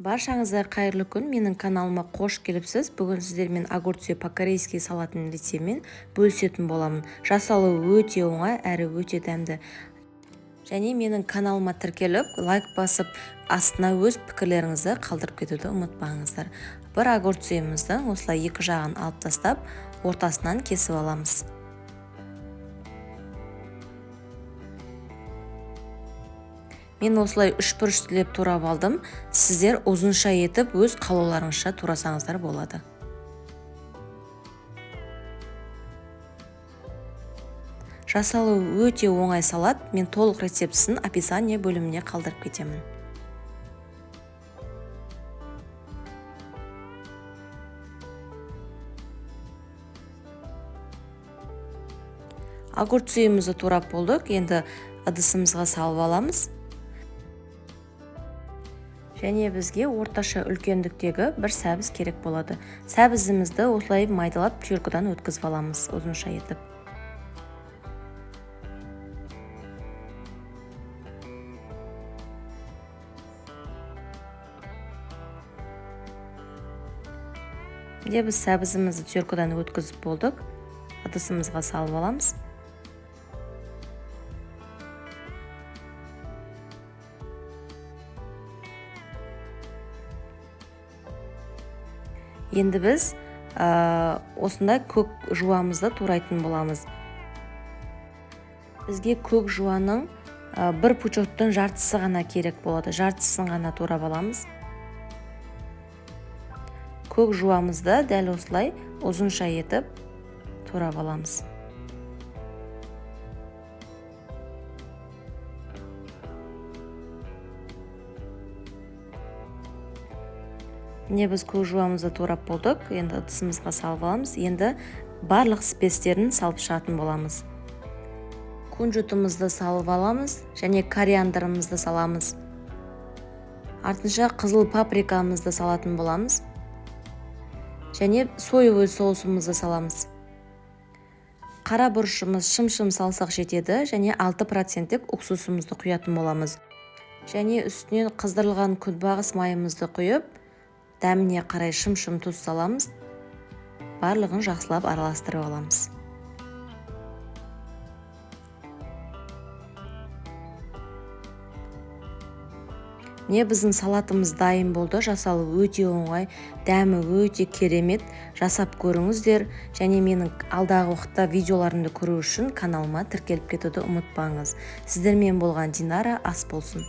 Баршаңызға қайырлы күн. Менің каналыма қош келіпсіз. Бүгін сіздермен огурцы по-корейски салатын рецептімен бөлісетін боламын. Жасалуы өте оңай әрі өте дәмді. Және менің каналыма тіркеліп, лайк басып, астына өз пікірлеріңізді қалдырып кетуді ұмытпаңыздар. Бір огурцымызды осылай екі жағын алып тастап, ортасынан кесіп аламыз. Мен осылай үш бұрыштілеп турап алдым. Сіздер ұзынша етіп өз қалауларыңызша турасаңыздар болады. Жасалуы өте оңай салат. Мен толық рецептісін описание бөліміне қалдырып кетемін. Огурцымызды турап болдық. Енді ыдысымызға салып аламыз. Және бізге орташа үлкендіктегі бір сәбіз керек болады. Сәбізімізді осылай майдалап пюркадан өткізіп аламыз ұзынша етіп. Біз сәбізімізді пюркадан өткізіп болдық. Ыдысымызға салып аламыз. Енді біз осындай көк жуамызды турайтын боламыз. Бізге көк жуаның бір пучоттың жартысы ғана керек болады. Жартысын ғана турап аламыз. Көк жуамызды дәл осылай ұзынша етіп турап аламыз. Біз көк жуамызды турап болдық. Енді ыдысымызға салып аламыз. Енді барлық спецтерін салып шығатын боламыз. Кунжутымызды салып аламыз және кориандрымызды саламыз. Артынша қызыл паприкамызды салатын боламыз. Және соевый соусымызды саламыз. Қара бұрышымыз шым-шым салсақ жетеді және 6% уксусымызды құятын боламыз. Және үстінен қыздырылған күнбағыс майымызды құйып, дәміне қарай шым-шым тұз саламыз. Барлығын жақсылап араластырып аламыз. Біздің салатымыз дайын болды. Жасалуы өте оңай, дәмі өте керемет. Жасап көріңіздер. Және менің алдағы уақытта видеоларымды көру үшін каналыма тіркеліп кетуді ұмытпаңыз. Сіздермен болған Динара ас болсын.